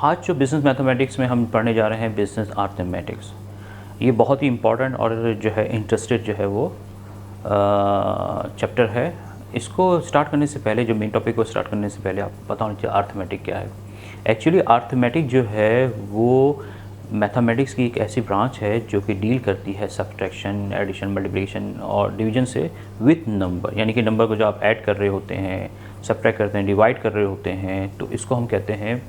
आज जो business mathematics में हम पढ़ने जा रहे हैं बिज़नेस अर्थमेटिक्स, ये बहुत ही इम्पॉर्टेंट और जो है इंटरेस्टेड जो है वो चैप्टर है। इसको स्टार्ट करने से पहले, जो मेन टॉपिक को स्टार्ट करने से पहले आपको पता होना चाहिए अर्थमेटिक क्या है। एक्चुअली अर्थमेटिक जो है वो मैथमेटिक्स की एक ऐसी ब्रांच है जो कि डील करती है सब्ट्रैक्शन, एडिशन, मल्टीप्लिकेशन और डिवीजन से विथ नंबर, यानी कि नंबर को जो आप ऐड कर रहे होते हैं, सब्ट्रैक्ट करते हैं, डिवाइड कर रहे होते हैं, तो इसको हम कहते हैं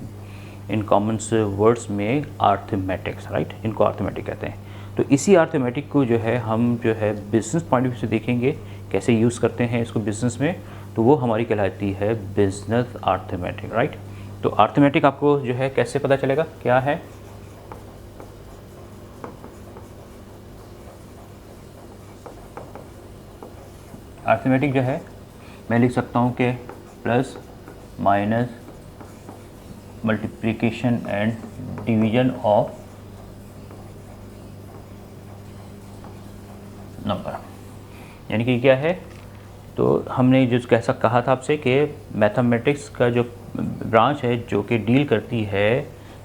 इन कॉमन वर्ड्स में अर्थमेटिक्स, राइट। इनको अर्थमेटिक कहते हैं। तो इसी अर्थमेटिक को जो है हम जो है बिज़नेस पॉइंट ऑफ व्यू से देखेंगे, कैसे यूज़ करते हैं इसको बिज़नेस में, तो वो हमारी कहलाती है बिज़नेस अर्थमेटिक, राइट। तो अर्थमेटिक आपको जो है कैसे पता चलेगा क्या है। अर्थमेटिक जो है मैं लिख सकता हूँ कि plus minus multiplication and division of number, यानी कि क्या है। तो हमने जो कैसा कहा था आपसे कि मैथमेटिक्स का जो ब्रांच है जो कि डील करती है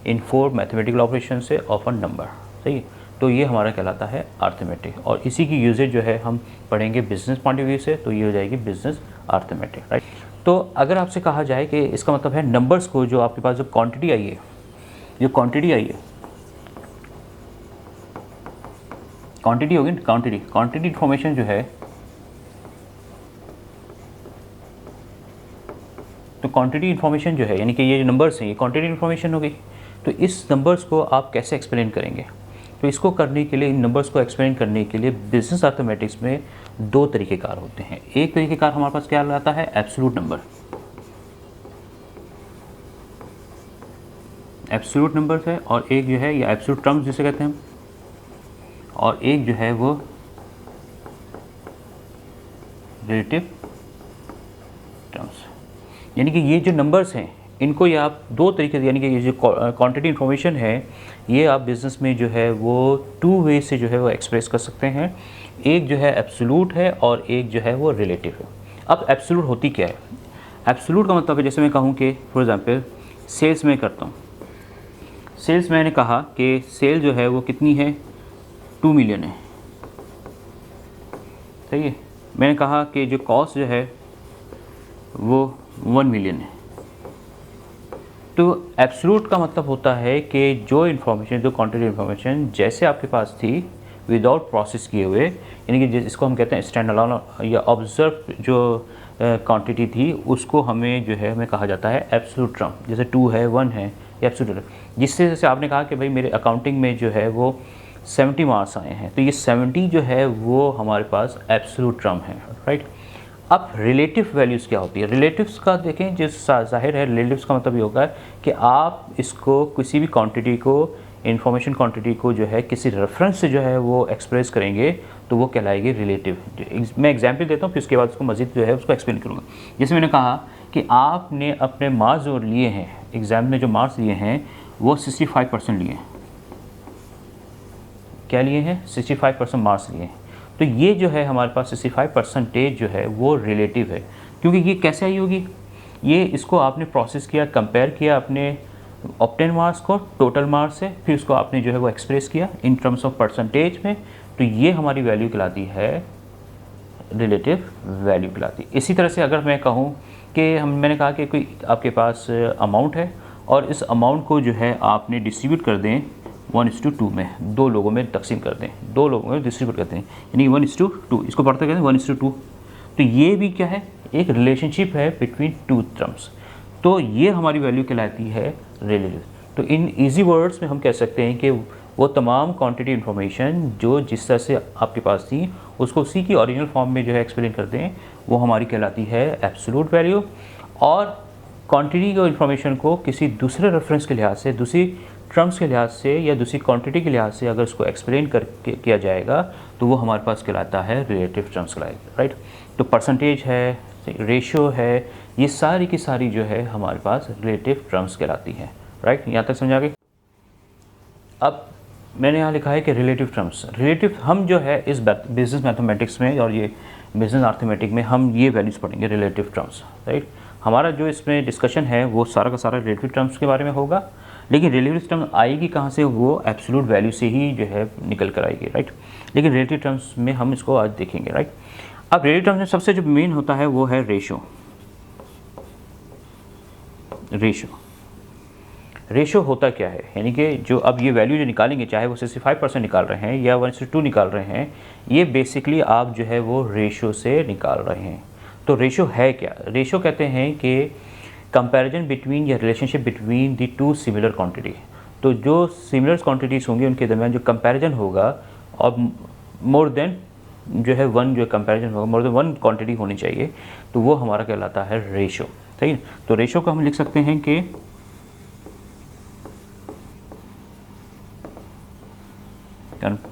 इन 4 मैथमेटिकल ऑपरेशन से ऑफ अ नंबर, सही है। तो ये हमारा कहलाता है अर्थमेटिक, और इसी की यूजेज जो है हम पढ़ेंगे बिजनेस पॉइंट ऑफ व्यू से, तो ये हो जाएगी बिजनेस अर्थमेटिक, राइट। तो अगर आपसे कहा जाए कि इसका मतलब है नंबर्स को, जो आपके पास जो क्वांटिटी आई है, क्वांटिटी होगी ना, क्वांटिटी इन्फॉर्मेशन जो है, तो क्वांटिटी इन्फॉर्मेशन जो है यानी कि ये जो नंबर्स हैं ये क्वांटिटी इन्फॉर्मेशन हो गई। तो इस नंबर्स को आप कैसे एक्सप्लेन करेंगे। तो इसको करने के लिए, इन नंबर्स को एक्सप्लेन करने के लिए बिजनेस अर्थमेटिक्स में 2 तरीक़ेकार होते हैं। एक तरीक़ेकार हमारे पास क्या आता है, एब्सोल्यूट नंबर, एब्सोल्यूट नंबर्स है, और एक जो है या एब्सोल्यूट टर्म्स जिसे कहते हैं, और एक जो है वो रिलेटिव टर्म्स। यानी कि ये जो नंबर्स हैं इनको ये आप 2 तरीके से, यानी कि ये जो क्वांटिटी इन्फॉर्मेशन है ये आप बिज़नेस में जो है वो 2 वे से जो है वो एक्सप्रेस कर सकते हैं। एक जो है एब्सोल्यूट है और एक जो है वो रिलेटिव है। अब एब्सोल्यूट होती क्या है। एब्सोल्यूट का मतलब है, जैसे मैं कहूँ कि फॉर एग्जांपल सेल्स में करता हूँ, सेल्स मैंने कहा कि सेल जो है वो कितनी है, 2 मिलियन है, सही है। मैंने कहा कि जो कॉस्ट जो है वो 1 मिलियन है। तो एब्सोल्यूट का मतलब होता है कि जो इन्फॉर्मेशन, जो क्वांटिटी इन्फॉर्मेशन जैसे आपके पास थी विदाउट प्रोसेस किए हुए, यानी कि जिसको हम कहते हैं स्टैंड अलोन या ऑब्जर्व जो क्वांटिटी थी, उसको हमें जो है हमें कहा जाता है एब्सोल्यूट टर्म। जैसे 2 है, 1 है, ये एब्सोल्यूट। जिससे जैसे आपने कहा कि भाई मेरे अकाउंटिंग में जो है वो 70 मार्क्स आए हैं, तो ये 70 जो है वो हमारे पास एब्सोल्यूट टर्म है, राइट। अब रिलेटिव वैल्यूज़ क्या होती है। रिलेटिव्स का देखें, जिस जाहिर है रिलेटिव्स का मतलब ये होगा कि आप इसको किसी भी क्वांटिटी को, इंफॉर्मेशन क्वांटिटी को जो है किसी रेफरेंस से जो है वो एक्सप्रेस करेंगे, तो वो कहलाएगी रिलेटिव। मैं एग्जांपल देता हूँ, फिर उसके बाद उसको मज़ीद जो है उसको एक्सप्लेन करूँगा। जैसे मैंने कहा कि आपने अपने मार्क्स जो लिए हैं, एग्ज़ाम में जो मार्क्स लिए हैं वो 65% लिए हैं। क्या लिए हैं, 65% मार्क्स लिए हैं। तो ये जो है हमारे पास 65% जो है वो रिलेटिव है। क्योंकि ये कैसे आई होगी, ये इसको आपने प्रोसेस किया, कंपेयर किया अपने ऑब्टेन मार्क्स को टोटल मार्क्स से, फिर उसको आपने जो है वो एक्सप्रेस किया इन टर्म्स ऑफ परसेंटेज में, तो ये हमारी वैल्यू कहलाती है रिलेटिव वैल्यू कहलाती है। इसी तरह से अगर मैं कहूँ कि मैंने कहा कि कोई आपके पास अमाउंट है और इस अमाउंट को जो है आपने डिस्ट्रीब्यूट कर दें 1:2 में, 2 लोगों में तकसीम कर दें, 2 लोगों में डिस्ट्रीब्यूट करते हैं, यानी 1:2, इसको पढ़ते कहते हैं 1:2। तो ये भी क्या है, एक रिलेशनशिप है बिटवीन 2 टर्म्स। तो ये हमारी वैल्यू कहलाती है रिलेटिव। तो इन इजी वर्ड्स में हम कह सकते हैं कि वो तमाम क्वांटिटी इन्फॉर्मेशन जो जिस तरह से आपके पास थी उसको उसी की ओरिजिनल फॉर्म में जो है एक्सप्लेन करते हैं, वो हमारी कहलाती है एब्सोल्यूट वैल्यू। और क्वांटिटी को इन्फॉर्मेशन को किसी दूसरे रेफरेंस के लिहाज से, दूसरी टर्म्स के लिहाज से या दूसरी क्वांटिटी के लिहाज से अगर उसको एक्सप्लेन करके किया जाएगा तो वो हमारे पास कहलाता है रिलेटिव टर्म्स कहलाएगा, राइट। तो परसेंटेज है, रेशियो है, ये सारी की सारी जो है हमारे पास रिलेटिव टर्म्स कहलाती है, राइट। यहाँ तक समझा गए। अब मैंने यहाँ लिखा है कि रिलेटिव टर्म्स, रिलेटिव हम जो है इस बिजनेस मैथमेटिक्स में और ये बिजनेस अर्थमेटिक में हम ये वैल्यूज़ पढ़ेंगे रिलेटिव टर्म्स, राइट। हमारा जो इसमें डिस्कशन है वो सारा का सारा रिलेटिव टर्म्स के बारे में होगा। लेकिन रिलेटिव टर्म आएगी कहाँ से, वो एब्सोल्यूट वैल्यू से ही जो है निकल कर आएगी, राइट। लेकिन रिलेटिव टर्म्स में हम इसको आज देखेंगे, राइट। अब रिलेटिव टर्म्स में सबसे जो मेन होता है वो है रेशो होता क्या है, यानी कि जो अब ये वैल्यू जो निकालेंगे, चाहे वो 65% निकाल रहे हैं या 1:2 निकाल रहे हैं, ये बेसिकली आप जो है वो रेशो से निकाल रहे हैं। तो रेशो है क्या? रेशो कहते हैं कि कंपैरिजन बिटवीन या relationship between the two similar quantity. तो जो सिमिलर क्वांटिटीज़ होंगी उनके दरमियान जो कंपैरिजन होगा, और मोर देन जो है वन जो कंपैरिजन होगा, मोर देन वन क्वांटिटी होनी चाहिए, तो वो हमारा कहलाता है रेशो, सही है। तो रेशो को हम लिख सकते हैं कि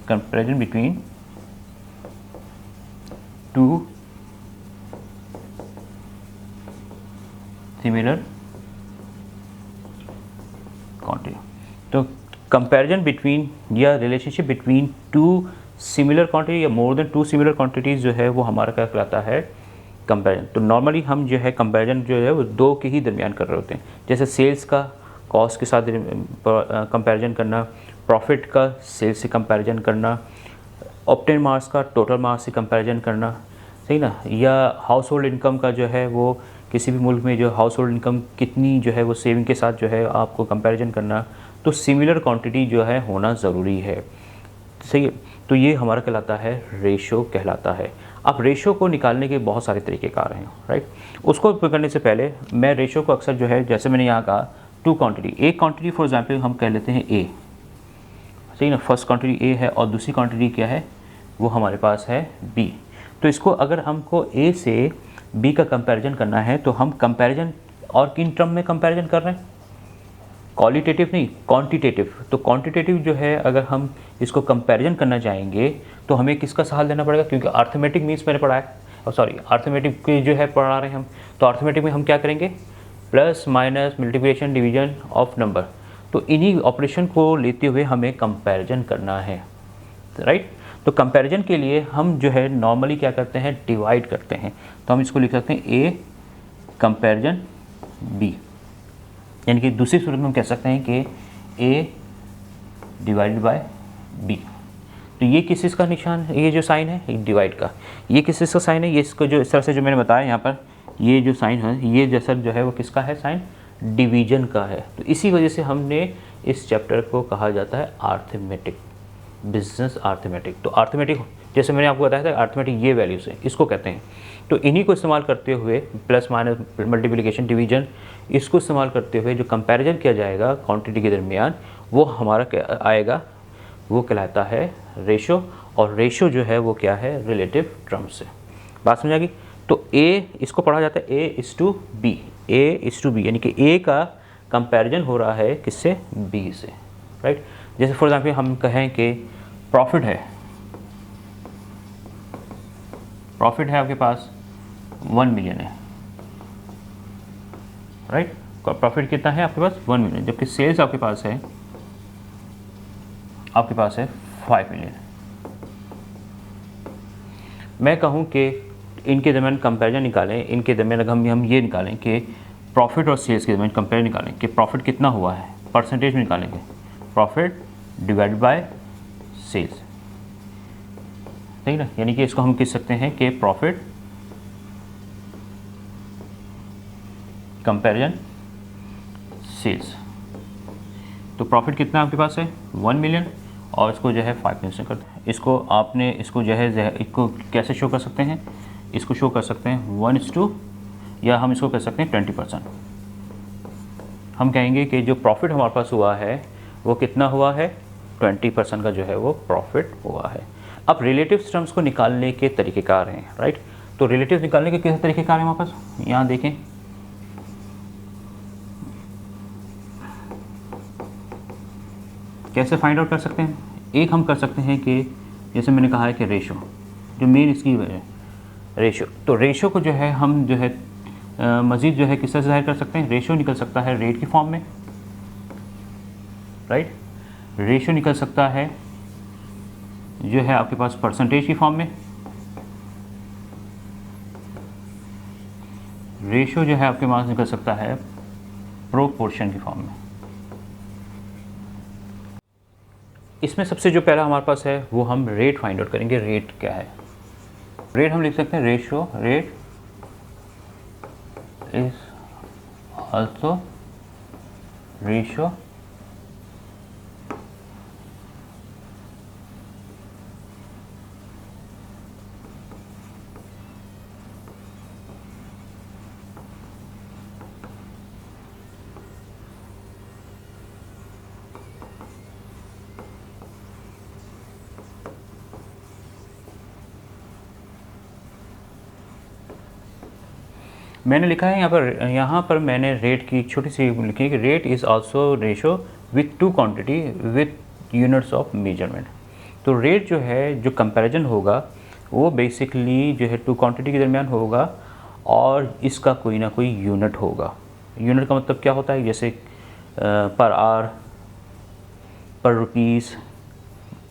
comparison between two similar quantity. तो कंपैरिजन बिटवीन या relationship between two similar quantity या more than two similar quantities जो है वो हमारा क्या कहलाता है, कंपैरिजन। तो नॉर्मली हम जो है कंपैरिजन जो है वो दो के ही दरमियान कर रहे होते हैं, जैसे सेल्स का कॉस्ट के साथ कंपैरिजन करना, प्रॉफिट का सेल्स से कंपैरिजन करना, ऑप्टेन मार्क्स का टोटल मार्क्स से कंपैरिजन करना, सही ना। या हाउस होल्ड इनकम का जो है वो किसी भी मुल्क में जो हाउस होल्ड इनकम कितनी जो है वो सेविंग के साथ जो है आपको कंपैरिजन करना। तो सिमिलर क्वांटिटी जो है होना ज़रूरी है, सही है। तो ये हमारा कहलाता है रेशो कहलाता है। अब रेशो को निकालने के बहुत सारे तरीक़ेकार हैं, राइट। उसको करने से पहले मैं रेशो को अक्सर जो है, जैसे मैंने यहाँ कहा टू क्वांटिटी, एक क्वांटिटी फॉर एग्जांपल हम कह लेते हैं ए, सही ना। फर्स्ट क्वांटिटी ए है और दूसरी क्वांटिटी क्या है, वो हमारे पास है बी। तो इसको अगर हमको ए से बी का कंपैरिजन करना है तो हम कंपैरिजन और किन टर्म में कंपैरिजन कर रहे हैं, क्वालिटेटिव नहीं, क्वांटिटेटिव। तो क्वांटिटेटिव जो है अगर हम इसको कंपैरिजन करना चाहेंगे तो हमें किसका सहारा लेना पड़ेगा, क्योंकि अर्थमेटिक मीन्स मैंने पढ़ा है, और सॉरी अर्थमेटिक के जो है पढ़ा रहे हैं हम। तो अर्थमेटिक में हम क्या करेंगे, plus minus multiplication division of number. तो इन्हीं ऑपरेशन को लेते हुए हमें कंपैरिजन करना है, राइट। तो कंपैरिजन के लिए हम जो है नॉर्मली क्या करते हैं, डिवाइड करते हैं। तो हम इसको लिख सकते हैं ए कंपैरिजन बी, यानी कि दूसरी सूरत में हम कह सकते हैं कि ए डिवाइडेड बाय बी। तो ये किस चीज़ का निशान है, ये जो साइन है एक डिवाइड का, ये किस चीज़ का साइन है, ये इसको जो इस तरह से जो मैंने बताया यहाँ पर, ये जो साइन है ये जैसा जो है वो किसका है, साइन डिवीजन का है। तो इसी वजह से हमने इस चैप्टर को कहा जाता है अर्थमेटिक, बिजनेस अर्थमेटिक। तो अर्थमेटिक जैसे मैंने आपको बताया था, अर्थमेटिक ये वैल्यूज़ हैं, इसको कहते हैं। तो इन्हीं को इस्तेमाल करते हुए प्लस माइनस मल्टीप्लिकेशन डिवीजन, इसको इस्तेमाल करते हुए जो कंपैरिजन किया जाएगा क्वांटिटी के दरमियान, वो हमारा क्या आएगा, वो कहलाता है रेशो। और रेशो जो है वो क्या है, रिलेटिव टर्म्स से। बात समझ आ गई। तो ए इसको पढ़ा जाता है A:B, A:B, यानी कि ए का कंपैरिजन हो रहा है किससे, बी से, राइट। जैसे फॉर एग्जाम्पल हम कहें कि प्रॉफिट है आपके पास 1 मिलियन है, राइट। प्रॉफिट कितना है आपके पास, 1 मिलियन, जबकि सेल्स आपके पास है 5 मिलियन। मैं कहूँ कि इनके दरमियान कंपैरिजन निकालें, इनके दरमियान अगर हम ये निकालें कि प्रॉफिट और सेल्स के दरमियान कंपेयर निकालें कि प्रॉफिट कितना हुआ है, परसेंटेज में निकालेंगे, प्रॉफिट डिवाइड बाय सेल्स, सही ना। यानी कि इसको हम कह सकते हैं कि प्रॉफिट कंपैरिजन सेल्स। तो प्रॉफिट कितना आपके पास है, 1 मिलियन, और इसको जो है 5 मिलियन से करते हैं। इसको आपने इसको जो है इसको कैसे शो कर सकते हैं, इसको शो कर सकते हैं 1:2, या हम इसको कर सकते हैं 20%। हम कहेंगे कि जो प्रॉफिट हमारे पास हुआ है वो कितना हुआ है, 20% का जो है वो प्रॉफिट हुआ है। अब रिलेटिव टर्म्स को निकालने के तरीक़ेकार हैं, राइट। तो रिलेटिव निकालने के कितने तरीक़ेकार हैं हमारे पास, यहाँ देखें। कैसे फाइंड आउट कर सकते हैं, एक हम कर सकते हैं कि जैसे मैंने कहा है कि रेशो, जो मेन इसकी है रेशो। तो रेशो को जो है हम जो है मज़ीद जो है किस तरह से ज़ाहिर कर सकते हैं, रेशो निकल सकता है रेट की फॉर्म में, राइट। रेशो निकल सकता है जो है आपके पास परसेंटेज की फॉर्म में, रेशो जो है आपके पास निकल सकता है प्रोपोर्शन की फॉर्म में, इसमें सबसे जो पहला हमारे पास है वो हम रेट फाइंड आउट करेंगे। रेट क्या है? रेट हम लिख सकते हैं ratio, rate is also ratio मैंने लिखा है यहाँ पर मैंने रेट की एक छोटी सी लिखी है कि rate is also ratio with to quantity with units of measurement. तो रेट जो है, जो कंपैरिजन होगा वो बेसिकली जो है टू क्वांटिटी के दरमियान होगा और इसका कोई ना कोई यूनिट होगा। यूनिट का मतलब क्या होता है? जैसे पर आवर, पर रुपीज़।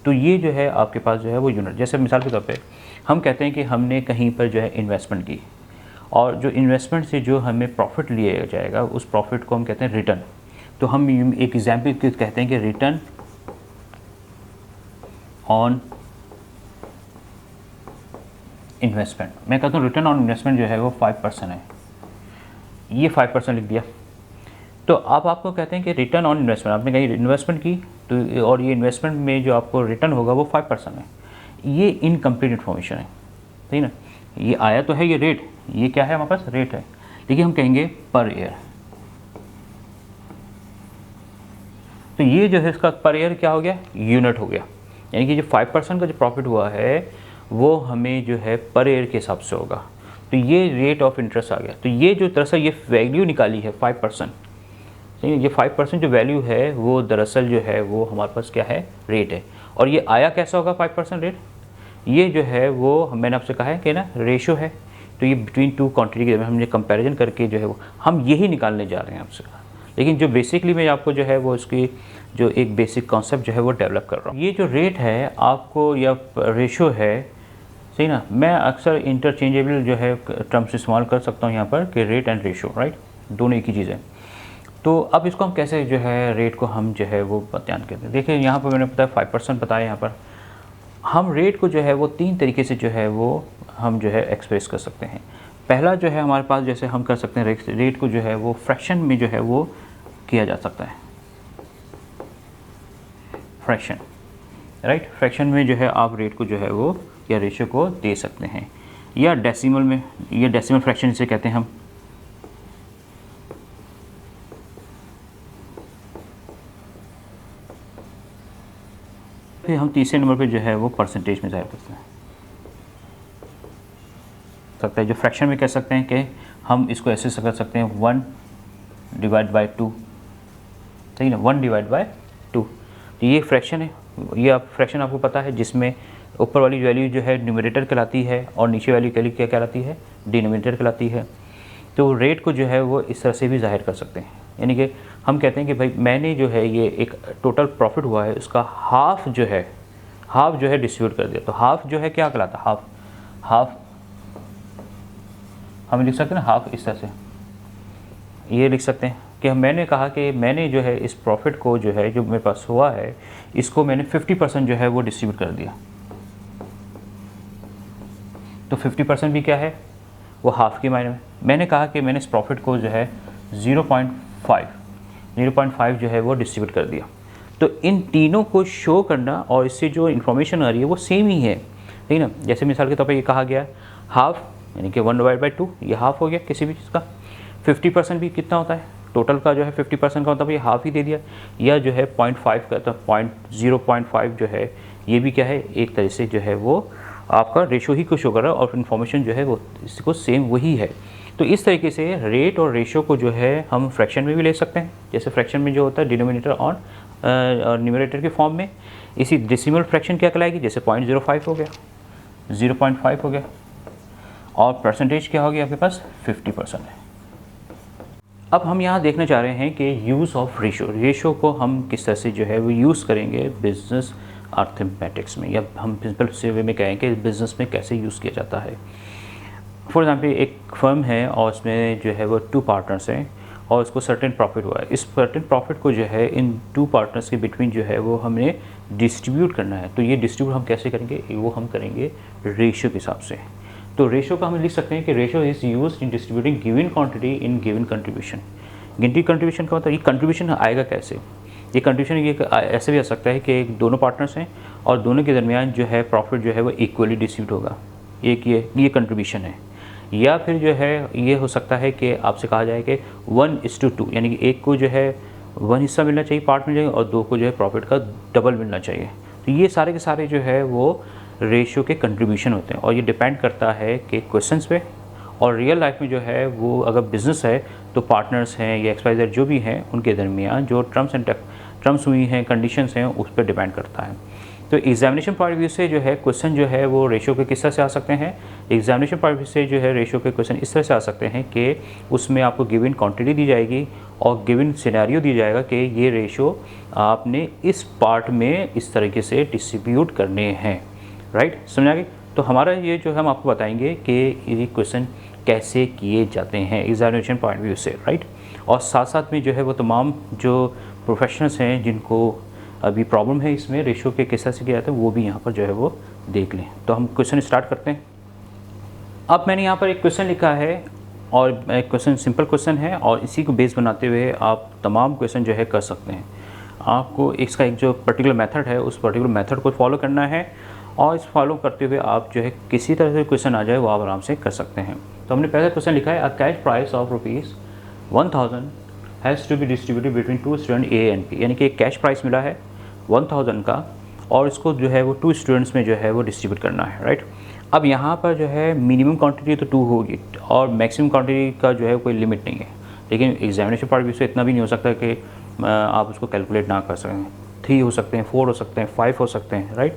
तो ये जो है आपके पास जो है वो यूनिट, जैसे मिसाल के तौर पे हम कहते हैं कि हमने कहीं पर जो है इन्वेस्टमेंट की और जो इन्वेस्टमेंट से जो हमें प्रॉफिट लिया जाएगा उस प्रॉफिट को हम कहते हैं रिटर्न। तो हम एक एग्जाम्पल कहते हैं कि रिटर्न ऑन इन्वेस्टमेंट। मैं कहता हूँ रिटर्न ऑन इन्वेस्टमेंट जो है वो 5% है। ये 5% लिख दिया। तो आप आपको कहते हैं कि रिटर्न ऑन इन्वेस्टमेंट, आपने कहीं इन्वेस्टमेंट की तो और ये इन्वेस्टमेंट में जो आपको रिटर्न होगा वो 5% है। ये इनकम्प्लीट इन्फॉर्मेशन है, सही ना? ये आया तो है ये रेट, ये क्या है हमारे पास? रेट है। देखिए हम कहेंगे पर ईयर। तो ये जो है इसका पर ईयर क्या हो गया? यूनिट हो गया। यानी कि जो 5% का जो प्रॉफिट हुआ है वो हमें जो है पर ईयर के हिसाब से होगा। तो ये रेट ऑफ इंटरेस्ट आ गया। तो ये जो दरअसल ये वैल्यू निकाली है 5%, सही है? ये 5% जो वैल्यू है वो दरअसल जो है वो हमारे पास क्या है? रेट है। और ये आया कैसा होगा 5% रेट? ये जो है वो मैंने आपसे कहा है कि ना रेशो है। तो ये बिटवीन टू क्वांटिटी के हमने कंपैरिजन करके जो है वो हम यही निकालने जा रहे हैं आपसे। लेकिन जो बेसिकली मैं आपको जो है वो इसकी जो एक बेसिक कॉन्सेप्ट जो है वो डेवलप कर रहा हूँ। ये जो रेट है आपको या रेशो है, सही ना? मैं अक्सर इंटरचेंजेबल जो है टर्म्स इस्तेमाल कर सकता हूँ यहाँ पर कि रेट एंड रेशो, राइट? दोनों एक ही चीज़ है। तो अब इसको हम कैसे जो है रेट को हम जो है वो बयान करते हैं। देखिए यहाँ पर मैंने बताया 5% बताया। यहाँ पर हम रेट को जो है वो 3 तरीके से जो है वो हम जो है एक्सप्रेस कर सकते हैं। पहला जो है हमारे पास, जैसे हम कर सकते हैं रेट को जो है वो फ्रैक्शन में जो है वो किया जा सकता है। Fraction, right? फ्रैक्शन में जो है आप रेट को जो है वो या रेशो को दे सकते हैं, या डेसिमल में, या डेसिमल फ्रैक्शन इसे कहते हैं हम। फिर हम तीसरे नंबर पे जो है वो परसेंटेज में ज़ाहिर करते हैं। सकता है जो फ्रैक्शन में कह सकते हैं कि हम इसको ऐसे कर सकते हैं 1/2, सही ना? 1/2। तो ये फ्रैक्शन है। ये आप फ्रैक्शन आपको पता है जिसमें ऊपर वाली वैल्यू जो है न्यूमरेटर कहलाती है और नीचे वाली वैल्यू क्या कहलाती है? डिनोमिनेटर कहलाती है। तो रेट को जो है वो इस तरह से भी ज़ाहिर कर सकते हैं। यानी कि हम कहते हैं कि भाई मैंने जो है ये एक टोटल प्रॉफिट हुआ है उसका हाफ जो है डिस्ट्रीब्यूट कर दिया। तो हाफ जो है क्या कहलाता है? हाफ हम लिख सकते हैं ना, हाफ इस तरह से ये लिख सकते हैं कि मैंने कहा कि मैंने जो है इस प्रॉफिट को जो है जो मेरे पास हुआ है इसको मैंने 50% जो है वो डिस्ट्रीब्यूट कर दिया। तो 50% भी क्या है? वो हाफ के मायने में। मैंने कहा कि मैंने इस प्रॉफिट को जो है 0.5 जो है वो डिस्ट्रीब्यूट कर दिया। तो इन तीनों को शो करना और इससे जो इन्फॉर्मेशन आ रही है वो सेम ही है, ठीक ना? जैसे मिसाल के तौर पे ये कहा गया हाफ, यानी कि 1/2, ये हाफ हो गया किसी भी चीज़ का। 50% भी कितना होता है? टोटल का जो है 50% का मतलब ये हाफ ही दे दिया। या जो है 0.5 का, तो 0.5 जो है ये भी क्या है? एक तरह से जो है वो आपका रेशो ही को शो कर रहा है और इन्फॉर्मेशन जो है वो इसको सेम वही है। तो इस तरीके से रेट और रेशो को जो है हम फ्रैक्शन में भी ले सकते हैं। जैसे फ्रैक्शन में जो होता है डिनोमिनेटर और न्यूमरेटर के फॉर्म में। इसी डेसिमल फ्रैक्शन क्या कहलाएगी? जैसे 0.05 हो गया, 0.5 हो गया। और परसेंटेज क्या हो गया आपके पास? 50% है। अब हम यहाँ देखना चाह रहे हैं कि यूज़ ऑफ रेशो को हम किस तरह से जो है वो यूज़ करेंगे बिजनेस अर्थमेटिक्स में, या हम सिंपल से वे में कहें कि बिज़नेस में कैसे यूज़ किया जाता है। फॉर एग्जांपल एक फर्म है और उसमें जो है वो 2 पार्टनर्स हैं और उसको सर्टेन प्रॉफिट हुआ है। इस सर्टेन प्रॉफिट को जो है इन टू पार्टनर्स के बिटवीन जो है वो हमने डिस्ट्रीब्यूट करना है। तो ये डिस्ट्रीब्यूट हम कैसे करेंगे, वो हम करेंगे रेशियो के हिसाब से। तो रेशियो का हम लिख सकते हैं कि ratio is used in distributing given quantity in given contribution. गिनती कंट्रीब्यूशन का मतलब ये कंट्रीब्यूशन आएगा कैसे, ये कंट्रीब्यूशन ये ऐसे भी आ सकता है कि दोनों पार्टनर्स हैं और दोनों के दरमियान जो है प्रॉफिट जो है वो इक्वली डिस्ट्रीब्यूट होगा, एक ये कंट्रीब्यूशन है। या फिर जो है ये हो सकता है कि आपसे कहा जाए कि 1:2, यानी कि एक को जो है 1 हिस्सा मिलना चाहिए, पार्ट मिल जाएगा, और 2 को जो है प्रॉफिट का डबल मिलना चाहिए। तो ये सारे के सारे जो है वो रेशियो के कंट्रीब्यूशन होते हैं और ये डिपेंड करता है कि क्वेश्चंस पे और रियल लाइफ में जो है वो अगर बिज़नेस है तो पार्टनर्स हैं या एक्सपाइजर जो भी हैं उनके दरमियान जो टर्म्स हुई हैं, कंडीशंस हैं, उस पर डिपेंड करता है। तो एग्जामिनेशन पॉइंट ऑफ व्यू से जो है क्वेश्चन जो है वो रेशियो के किस तरह से आ सकते हैं, एग्जामिनेशन पॉइंट ऑफ व्यू से जो है रेशियो के क्वेश्चन इस तरह से आ सकते हैं कि उसमें आपको गिवन क्वांटिटी दी जाएगी और गिवन सिनेरियो दी जाएगा कि ये रेशियो आपने इस पार्ट में इस तरीके से डिस्ट्रीब्यूट करने हैं, राइट, समझ आ गई। तो हमारा ये जो हम आपको बताएंगे कि ये क्वेश्चन कैसे किए जाते हैं एग्जामिनेशन पॉइंट ऑफ व्यू से, राइट। और साथ साथ में जो है वो तमाम जो प्रोफेशनल्स हैं जिनको अभी प्रॉब्लम है इसमें रेशियो के किस तरह से किया जाता है वो भी यहाँ पर जो है वो देख लें। तो हम क्वेश्चन स्टार्ट करते हैं। अब मैंने यहाँ पर एक क्वेश्चन लिखा है और एक क्वेश्चन सिंपल क्वेश्चन है और इसी को बेस बनाते हुए आप तमाम क्वेश्चन जो है कर सकते हैं। आपको इसका एक जो पर्टिकुलर मेथड है उस पर्टिकुलर मेथड को फॉलो करना है और इस फॉलो करते हुए आप जो है किसी तरह से क्वेश्चन आ जाए वो आप आराम से कर सकते हैं। तो हमने पहला क्वेश्चन लिखा है, a cash price of ₹1000 has to be distributed between 2 student A and B, यानी कि एक कैश प्राइस मिला है 1000 का और इसको जो है वो 2 स्टूडेंट्स में जो है वो डिस्ट्रीब्यूट करना है, राइट। अब यहाँ पर जो है मिनिमम क्वांटिटी तो 2 होगी और मैक्सिमम क्वांटिटी का जो है कोई लिमिट नहीं है, लेकिन एग्जामिनेशन पॉइंट ऑफ व्यू से इतना भी नहीं हो सकता कि आप उसको कैलकुलेट ना कर सकें। 3 हो सकते हैं, 4 हो सकते हैं, 5 हो सकते हैं, राइट।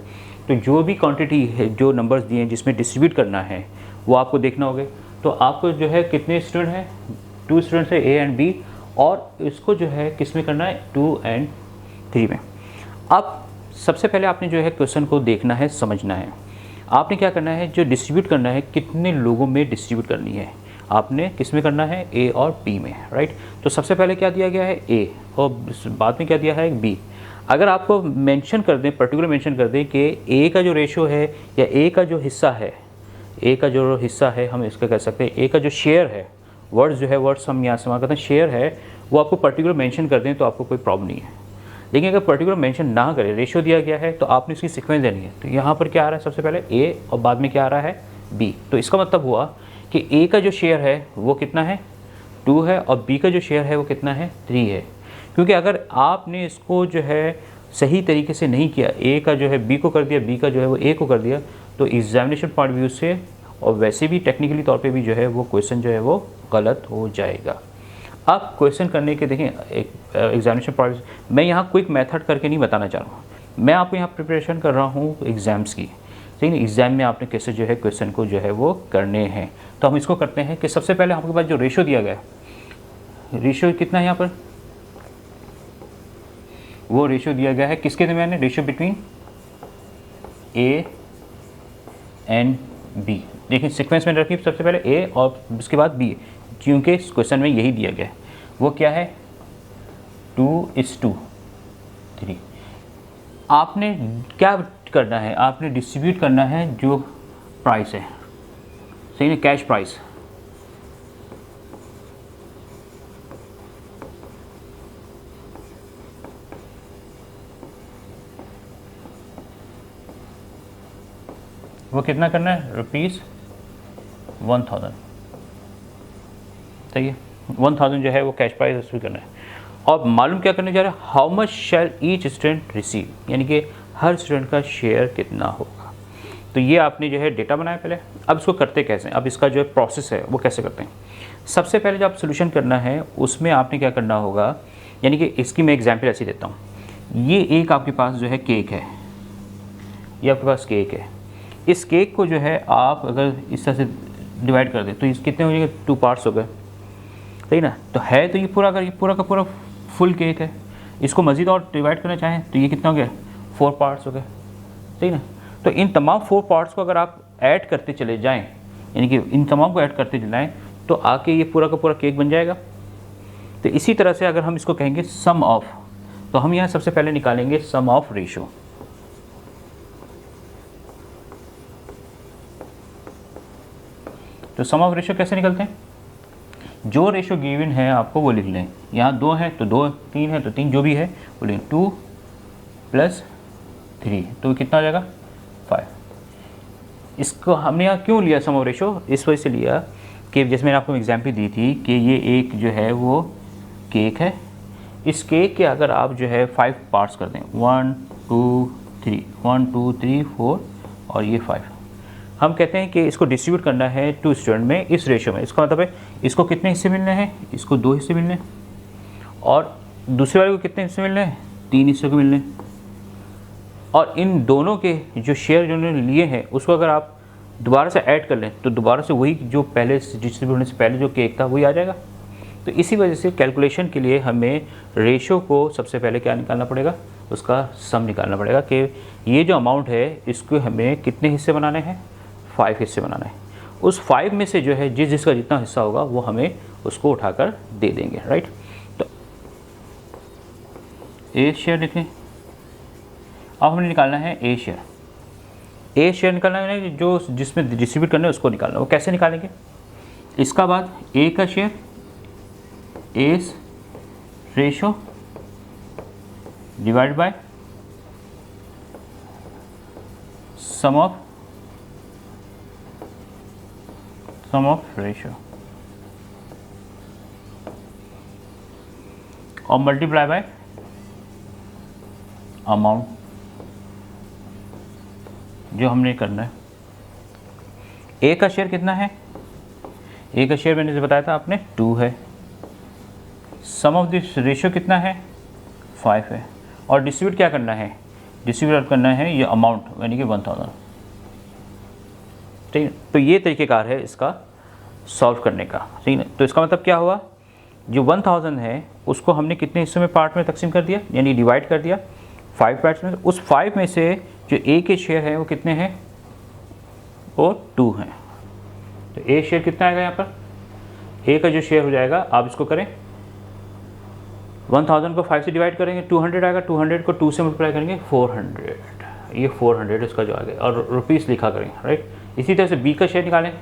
तो जो भी क्वांटिटी है, जो नंबर्स दिए हैं जिसमें डिस्ट्रीब्यूट करना है वो आपको देखना होगा। तो आपको जो है कितने स्टूडेंट हैं, 2 स्टूडेंट्स है ए एंड बी, और इसको जो है किस में करना है, 2 और 3 में। अब सबसे पहले आपने जो है क्वेश्चन को देखना है, समझना है। आपने क्या करना है, जो डिस्ट्रीब्यूट करना है कितने लोगों में डिस्ट्रीब्यूट करनी है, आपने किस में करना है, ए और बी में, राइट। तो सबसे पहले क्या दिया गया है, ए, और बाद में क्या दिया है, बी। अगर आपको मेंशन कर दें, पर्टिकुलर मेंशन कर दें कि ए का जो रेशियो है या ए का जो हिस्सा है, ए का जो हिस्सा है हम इसका कह सकते हैं, ए का जो शेयर है, वर्ड्स जो है वर्ड्स हम यहाँ से कहते हैं शेयर है, वो आपको पर्टिकुलर मेंशन कर दें तो आपको कोई प्रॉब्लम नहीं है। लेकिन अगर पर्टिकुलर मेंशन ना करें, रेशियो दिया गया है तो आपने इसकी सीक्वेंस देनी है। तो यहाँ पर क्या आ रहा है, सबसे पहले ए और बाद में क्या आ रहा है, बी। तो इसका मतलब हुआ कि ए का जो शेयर है वो कितना है, 2 है, और बी का जो शेयर है वो कितना है, 3 है। क्योंकि अगर आपने इसको जो है सही तरीके से नहीं किया, ए का जो है बी को कर दिया, बी का जो है वो ए को कर दिया, तो एग्जामिनेशन पॉइंट ऑफ व्यू से और वैसे भी टेक्निकली तौर पे भी जो है वो क्वेश्चन जो है वो गलत हो जाएगा। अब क्वेश्चन करने के देखें एक एग्जामिनेशन पॉइंट, मैं यहाँ क्विक मेथड करके नहीं बताना चाह रहा हूँ, मैं आपको यहाँ प्रिपरेशन कर रहा हूँ एग्ज़ाम्स की, ठीक है। एग्ज़ाम में आपने कैसे जो है क्वेश्चन को जो है वो करने हैं। तो हम इसको करते हैं कि सबसे पहले आपके पास जो रेशियो दिया गया है, रेशियो कितना है यहाँ पर, वो रेशियो दिया गया है किसके दरमियान है, ratio between A and B. देखिए सीक्वेंस में रखिए, सबसे पहले ए और उसके बाद बी, क्योंकि इस क्वेश्चन में यही दिया गया है। वो क्या है, 2:3। आपने क्या करना है, आपने डिस्ट्रीब्यूट करना है जो प्राइस है, सही है, कैश प्राइस। वो कितना करना है, ₹1000, सही है। 1000 जो है वो कैश प्राइस डिस्ट्रीब्यूट करना है। और मालूम क्या करने जा रहा है, how much shall each student receive, यानी कि हर स्टूडेंट का शेयर कितना होगा। तो ये आपने जो है डेटा बनाया पहले। अब इसको करते कैसे, अब इसका जो है प्रोसेस है वो कैसे करते हैं। सबसे पहले जब आप सोल्यूशन करना है उसमें आपने क्या करना होगा, यानी कि इसकी मैं एग्जाम्पल ऐसी देता हूँ। ये एक आपके पास जो है केक है, ये आपके पास केक है। इस केक को जो है आप अगर इस तरह से डिवाइड कर दें तो इस कितने हो जाएंगे, 2 पार्ट्स हो गए, सही ना। तो है तो ये पूरा अगर ये पूरा का पूरा फुल केक है, इसको मज़ीद और डिवाइड करना चाहें तो ये कितना हो गया, 4 पार्ट्स हो गए, सही ना। तो इन तमाम 4 पार्ट्स को अगर आप ऐड करते चले जाएं, यानी कि इन तमाम को ऐड करते जाएं, तो आके ये पूरा का पूरा केक बन जाएगा। तो इसी तरह से अगर हम इसको कहेंगे सम ऑफ, तो हम यहाँ सबसे पहले निकालेंगे सम ऑफ रेशो। तो सम ऑफ रेशो कैसे निकलते हैं? जो रेशो गिवन है आपको वो लिख लें। यहाँ 2 है तो 2, 3 है तो 3, जो भी है वो लें। 2 + 3 तो कितना हो जाएगा? 5। इसको हमने यहाँ क्यों लिया सम ऑफ रेशो? इस वजह से लिया कि जैसे मैंने आपको एग्जाम्पल दी थी कि ये एक जो है वो केक है। इस केक के अगर आप जो है 5 पार्ट्स कर दें, 1 2 3, 1 2 3 4 और ये 5, हम कहते हैं कि इसको डिस्ट्रीब्यूट करना है 2 स्टूडेंट में इस रेशो में। इसका मतलब है इसको कितने हिस्से मिलने हैं? इसको 2 हिस्से मिलने हैं। और दूसरे वाले को कितने हिस्से मिलने हैं? 3 हिस्से को मिलने हैं। और इन दोनों के जो शेयर जो उन्होंने लिए हैं उसको अगर आप दोबारा से ऐड कर लें तो दोबारा से वही जो पहले डिस्ट्रीब्यूट होने से पहले जो केक था वही आ जाएगा। तो इसी वजह से कैलकुलेशन के लिए हमें रेशो को सबसे पहले क्या निकालना पड़ेगा? उसका सम निकालना पड़ेगा कि ये जो अमाउंट है इसको हमें कितने हिस्से बनाने हैं? 5 हिस्से बनाना है। उस 5 में से जो है जिसका जितना हिस्सा होगा वो हमें उसको उठाकर दे देंगे, राइट। तो ए शेयर लिखें। अब हमें निकालना है ए शेयर। ए शेयर निकालना है जो जिसमें डिस्ट्रीब्यूट करना है उसको निकालना है। वो कैसे निकालेंगे? इसका बाद ए का share is ratio divide by sum of ratio और मल्टीप्लाई बाय अमाउंट जो हमने करना है। ए का शेयर कितना है? ए का शेयर मैंने जो बताया था आपने 2 है। सम ऑफ दिस रेशो कितना है? 5 है। और डिस्ट्रीब्यूट क्या करना है? डिस्ट्रीब्यूट करना है ये अमाउंट यानी कि 1000। ठीक है, तो ये तरीक़ेकार है इसका सॉल्व करने का। ठीक है, तो इसका मतलब क्या हुआ? जो 1000 है उसको हमने कितने हिस्सों में पार्ट में तकसीम कर दिया, यानी डिवाइड कर दिया 5 पार्ट्स में। उस 5 में से जो ए के शेयर है वो कितने हैं? वो 2 हैं। तो ए शेयर कितना आएगा यहाँ पर? ए का जो शेयर हो जाएगा, आप इसको करें 1000 को 5 से डिवाइड करेंगे 200 आएगा, 200 को 2 से मल्टीप्लाई करेंगे 400, ये 400 इसका जो आएगा और रुपीस लिखा करें, राइट। इसी तरह से बी का शेयर निकालें।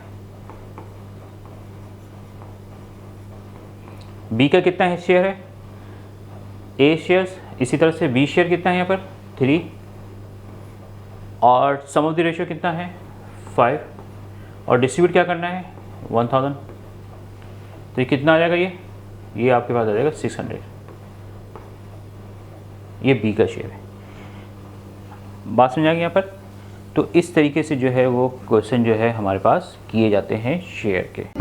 बी का कितना शेयर है? ए शेयर्स। इसी तरह से बी शेयर कितना है यहाँ पर? 3 और सम ऑफ द रेशियो कितना है? 5 और डिस्ट्रीब्यूट क्या करना है? 1000। तो ये कितना आ जाएगा? ये आपके पास आ जाएगा 600। ये बी का शेयर है। बात समझ आ गई यहाँ पर? तो इस तरीके से जो है वो क्वेश्चन जो है हमारे पास किए जाते हैं शेयर के।